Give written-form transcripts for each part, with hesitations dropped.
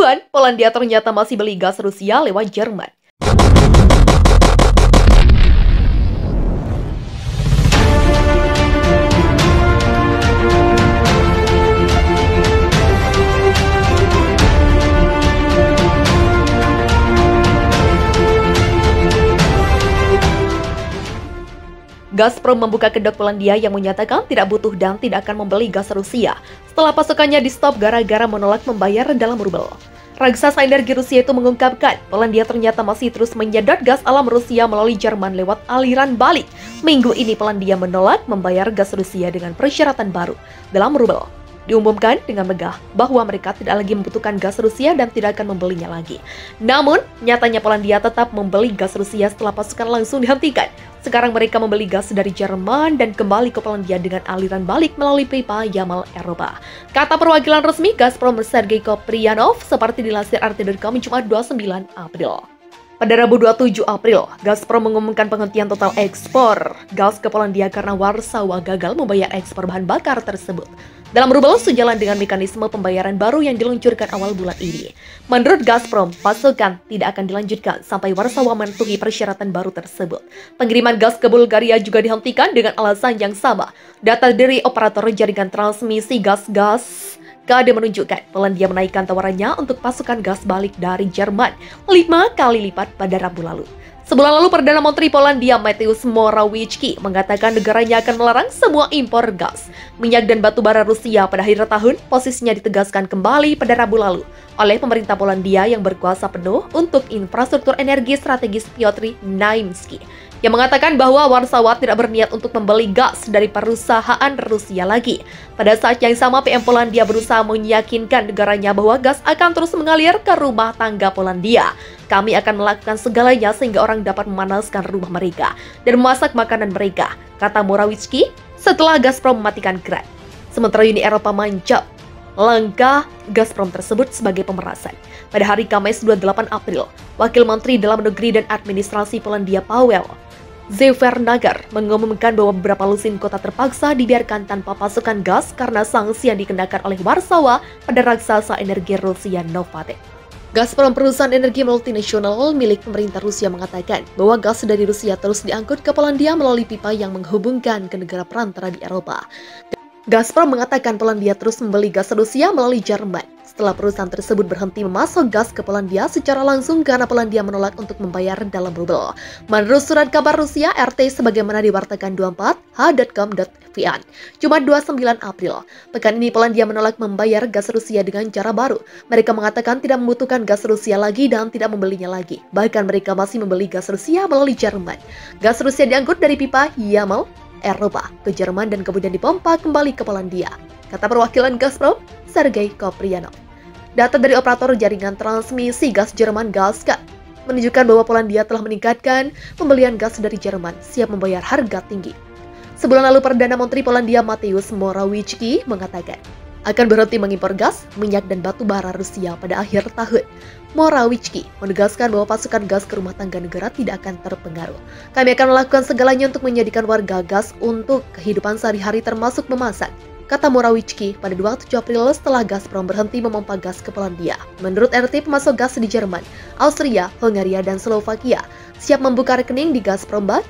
2000-an, Polandia ternyata masih beli gas Rusia lewat Jerman. Gazprom membuka kedok Polandia yang menyatakan tidak butuh dan tidak akan membeli gas Rusia setelah pasukannya di-stop gara-gara menolak membayar dalam rubel. Raksasa energi Rusia itu mengungkapkan, Polandia ternyata masih terus menyedot gas alam Rusia melalui Jerman lewat aliran balik. Minggu ini Polandia menolak membayar gas Rusia dengan persyaratan baru dalam rubel. Diumumkan dengan megah bahwa mereka tidak lagi membutuhkan gas Rusia dan tidak akan membelinya lagi. Namun, nyatanya Polandia tetap membeli gas Rusia setelah pasukan langsung dihentikan. Sekarang mereka membeli gas dari Jerman dan kembali ke Polandia dengan aliran balik melalui pipa Yamal Eropa. Kata perwakilan resmi Gazprom Sergei Koprianov seperti dilansir RT.com Jumat 29 April. Pada Rabu 27 April, Gazprom mengumumkan penghentian total ekspor gas ke Polandia karena Warsawa gagal membayar ekspor bahan bakar tersebut. Dalam rubel, sejalan dengan mekanisme pembayaran baru yang diluncurkan awal bulan ini. Menurut Gazprom, pasokan tidak akan dilanjutkan sampai Warsawa memenuhi persyaratan baru tersebut. Pengiriman gas ke Bulgaria juga dihentikan dengan alasan yang sama. Data dari operator jaringan transmisi gas KD menunjukkan Polandia menaikkan tawarannya untuk pasukan gas balik dari Jerman 5 kali lipat pada Rabu lalu. Sebulan lalu, Perdana Menteri Polandia Mateusz Morawiecki mengatakan negaranya akan melarang semua impor gas, minyak dan batu bara Rusia pada akhir tahun. Posisinya ditegaskan kembali pada Rabu lalu oleh pemerintah Polandia yang berkuasa penuh untuk infrastruktur energi strategis Piotr Naimski, yang mengatakan bahwa Warsawa tidak berniat untuk membeli gas dari perusahaan Rusia lagi. Pada saat yang sama, PM Polandia berusaha meyakinkan negaranya bahwa gas akan terus mengalir ke rumah tangga Polandia. Kami akan melakukan segalanya sehingga orang dapat memanaskan rumah mereka dan memasak makanan mereka, kata Morawiecki setelah Gazprom mematikan keran. Sementara Uni Eropa mencap langkah Gazprom tersebut sebagai pemerasan. Pada hari Kamis 28 April, Wakil Menteri Dalam Negeri dan Administrasi Polandia Paweł Zefernagar mengumumkan bahwa beberapa lusin kota terpaksa dibiarkan tanpa pasokan gas karena sanksi yang dikenakan oleh Warsawa pada raksasa energi Rusia Novatek. Gazprom, perusahaan energi multinasional milik pemerintah Rusia, mengatakan bahwa gas dari Rusia terus diangkut ke Polandia melalui pipa yang menghubungkan ke negara perantara di Eropa. Gazprom mengatakan Polandia terus membeli gas Rusia melalui Jerman setelah perusahaan tersebut berhenti memasok gas ke Polandia secara langsung karena Polandia menolak untuk membayar dalam rubel. Menurut surat kabar Rusia RT sebagaimana diwartakan 24h.com.vn, Jumat 29 April, pekan ini Polandia menolak membayar gas Rusia dengan cara baru. Mereka mengatakan tidak membutuhkan gas Rusia lagi dan tidak membelinya lagi. Bahkan mereka masih membeli gas Rusia melalui Jerman. Gas Rusia diangkut dari pipa Yamal Eropa ke Jerman dan kemudian dipompa kembali ke Polandia, kata perwakilan Gazprom Sergei Koprianov. Data dari operator jaringan transmisi gas Jerman Gazka menunjukkan bahwa Polandia telah meningkatkan pembelian gas dari Jerman, siap membayar harga tinggi. Sebulan lalu, Perdana Menteri Polandia Mateusz Morawiecki mengatakan akan berhenti mengimpor gas, minyak, dan batu bara Rusia pada akhir tahun. Morawiecki menegaskan bahwa pasokan gas ke rumah tangga negara tidak akan terpengaruh. Kami akan melakukan segalanya untuk menjadikan warga gas untuk kehidupan sehari-hari termasuk memasak, kata Morawiecki pada 27 April setelah Gazprom berhenti memompa gas ke Polandia. Menurut RT, pemasok gas di Jerman, Austria, Hungaria, dan Slovakia siap membuka rekening di Gazprom Bank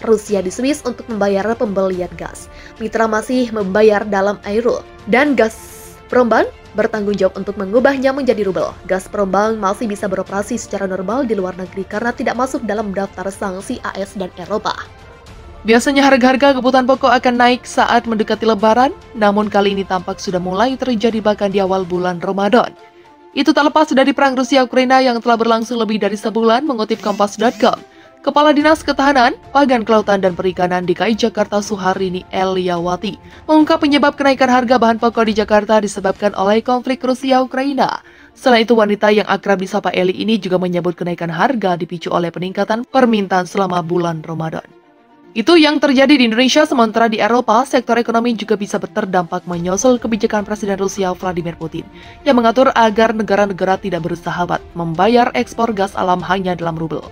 Rusia di Swiss untuk membayar pembelian gas. Mitra masih membayar dalam euro, dan Gazprom Bank bertanggung jawab untuk mengubahnya menjadi rubel. Gazprom Bank masih bisa beroperasi secara normal di luar negeri karena tidak masuk dalam daftar sanksi AS dan Eropa. Biasanya harga-harga kebutuhan pokok akan naik saat mendekati Lebaran, namun kali ini tampak sudah mulai terjadi bahkan di awal bulan Ramadan. Itu tak lepas dari perang Rusia-Ukraina yang telah berlangsung lebih dari sebulan, mengutip Kompas.com. Kepala Dinas Ketahanan, Pangan, Kelautan, dan Perikanan DKI Jakarta Suharini Eliawati mengungkap penyebab kenaikan harga bahan pokok di Jakarta disebabkan oleh konflik Rusia-Ukraina. Selain itu, wanita yang akrab disapa Eli ini juga menyebut kenaikan harga dipicu oleh peningkatan permintaan selama bulan Ramadan. Itu yang terjadi di Indonesia, sementara di Eropa, sektor ekonomi juga bisa terdampak menyusul kebijakan Presiden Rusia Vladimir Putin yang mengatur agar negara-negara tidak bersahabat membayar ekspor gas alam hanya dalam rubel.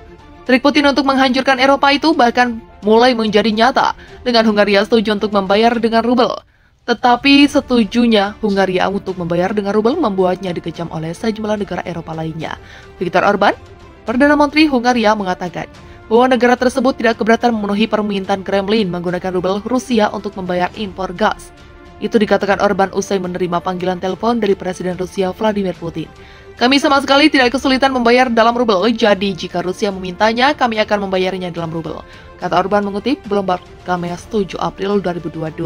Trik Putin untuk menghancurkan Eropa itu bahkan mulai menjadi nyata, dengan Hungaria setuju untuk membayar dengan rubel. Tetapi setujunya Hungaria untuk membayar dengan rubel membuatnya dikecam oleh sejumlah negara Eropa lainnya. Viktor Orban, Perdana Menteri Hungaria, mengatakan bahwa negara tersebut tidak keberatan memenuhi permintaan Kremlin menggunakan rubel Rusia untuk membayar impor gas. Itu dikatakan Orban usai menerima panggilan telepon dari Presiden Rusia Vladimir Putin. Kami sama sekali tidak kesulitan membayar dalam rubel, jadi jika Rusia memintanya, kami akan membayarnya dalam rubel, kata Orban mengutip Bloomberg Kamis 7 April 2022.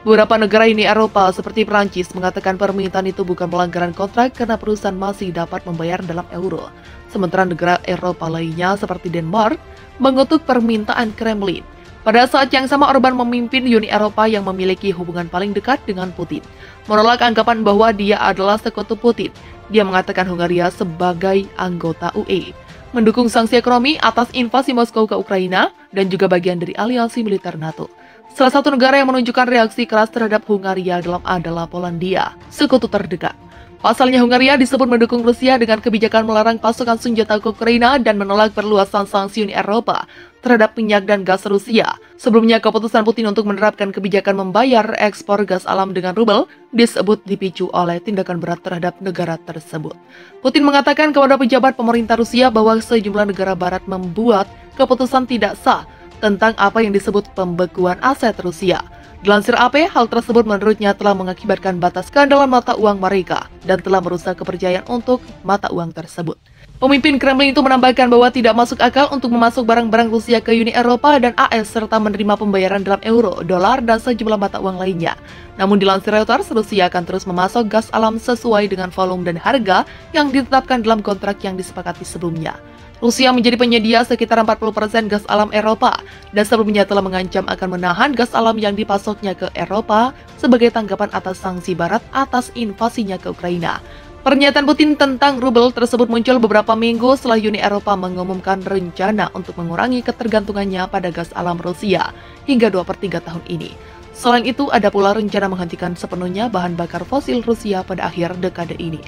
Beberapa negara Uni Eropa seperti Prancis mengatakan permintaan itu bukan pelanggaran kontrak karena perusahaan masih dapat membayar dalam euro. Sementara negara Eropa lainnya seperti Denmark mengutuk permintaan Kremlin. Pada saat yang sama Orban memimpin Uni Eropa yang memiliki hubungan paling dekat dengan Putin, menolak anggapan bahwa dia adalah sekutu Putin. Dia mengatakan Hungaria sebagai anggota UE, mendukung sanksi ekonomi atas invasi Moskow ke Ukraina dan juga bagian dari aliansi militer NATO. Salah satu negara yang menunjukkan reaksi keras terhadap Hungaria adalah Polandia, sekutu terdekat. Pasalnya Hungaria disebut mendukung Rusia dengan kebijakan melarang pasokan senjata ke Ukraina dan menolak perluasan sanksi Uni Eropa terhadap minyak dan gas Rusia. Sebelumnya keputusan Putin untuk menerapkan kebijakan membayar ekspor gas alam dengan rubel disebut dipicu oleh tindakan berat terhadap negara tersebut. Putin mengatakan kepada pejabat pemerintah Rusia bahwa sejumlah negara barat membuat keputusan tidak sah tentang apa yang disebut pembekuan aset Rusia. Dilansir AP, hal tersebut menurutnya telah mengakibatkan batas keandalan mata uang mereka dan telah merusak kepercayaan untuk mata uang tersebut. Pemimpin Kremlin itu menambahkan bahwa tidak masuk akal untuk memasuk barang-barang Rusia ke Uni Eropa dan AS serta menerima pembayaran dalam euro, dolar, dan sejumlah mata uang lainnya. Namun dilansir Reuters, Rusia akan terus memasok gas alam sesuai dengan volume dan harga yang ditetapkan dalam kontrak yang disepakati sebelumnya. Rusia menjadi penyedia sekitar 40% gas alam Eropa dan sebelumnya telah mengancam akan menahan gas alam yang dipasoknya ke Eropa sebagai tanggapan atas sanksi Barat atas invasinya ke Ukraina. Pernyataan Putin tentang rubel tersebut muncul beberapa minggu setelah Uni Eropa mengumumkan rencana untuk mengurangi ketergantungannya pada gas alam Rusia hingga 2/3 tahun ini. Selain itu, ada pula rencana menghentikan sepenuhnya bahan bakar fosil Rusia pada akhir dekade ini.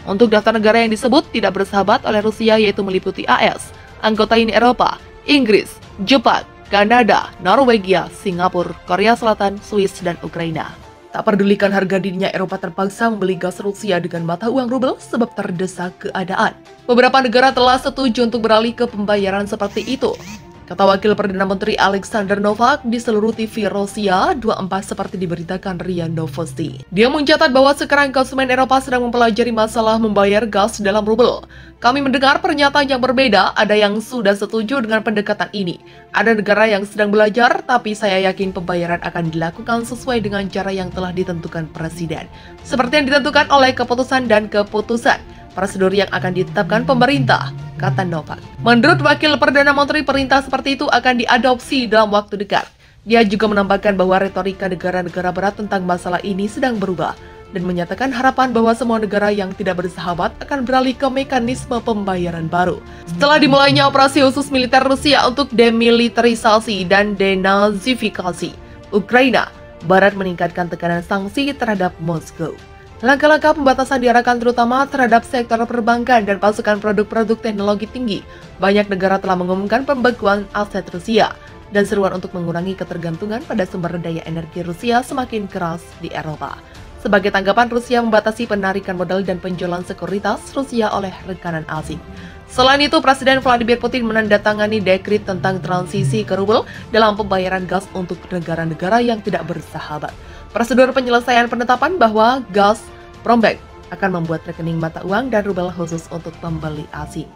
Untuk daftar negara yang disebut tidak bersahabat oleh Rusia yaitu meliputi AS, anggota Uni Eropa, Inggris, Jepang, Kanada, Norwegia, Singapura, Korea Selatan, Swiss, dan Ukraina. Tak pedulikan harga dirinya, Eropa terpaksa membeli gas Rusia dengan mata uang rubel sebab terdesak keadaan. Beberapa negara telah setuju untuk beralih ke pembayaran seperti itu. Kata Wakil Perdana Menteri Alexander Novak di seluruh TV Rusia 24 seperti diberitakan RIA Novosti. Dia mencatat bahwa sekarang konsumen Eropa sedang mempelajari masalah membayar gas dalam rubel. Kami mendengar pernyataan yang berbeda, ada yang sudah setuju dengan pendekatan ini. Ada negara yang sedang belajar, tapi saya yakin pembayaran akan dilakukan sesuai dengan cara yang telah ditentukan Presiden. Seperti yang ditentukan oleh keputusan dan keputusan. Prosedur yang akan ditetapkan pemerintah, kata Novak. Menurut Wakil Perdana Menteri, perintah seperti itu akan diadopsi dalam waktu dekat. Dia juga menambahkan bahwa retorika negara-negara barat tentang masalah ini sedang berubah dan menyatakan harapan bahwa semua negara yang tidak bersahabat akan beralih ke mekanisme pembayaran baru. Setelah dimulainya operasi khusus militer Rusia untuk demilitarisasi dan denazifikasi Ukraina, Barat meningkatkan tekanan sanksi terhadap Moskow. Langkah-langkah pembatasan diarahkan terutama terhadap sektor perbankan dan pasukan produk-produk teknologi tinggi. Banyak negara telah mengumumkan pembekuan aset Rusia dan seruan untuk mengurangi ketergantungan pada sumber daya energi Rusia semakin keras di Eropa. Sebagai tanggapan, Rusia membatasi penarikan modal dan penjualan sekuritas Rusia oleh rekanan asing. Selain itu, Presiden Vladimir Putin menandatangani dekret tentang transisi ke rubel dalam pembayaran gas untuk negara-negara yang tidak bersahabat. Prosedur penyelesaian penetapan bahwa Gazprombank akan membuat rekening mata uang dan rubel khusus untuk pembeli asing.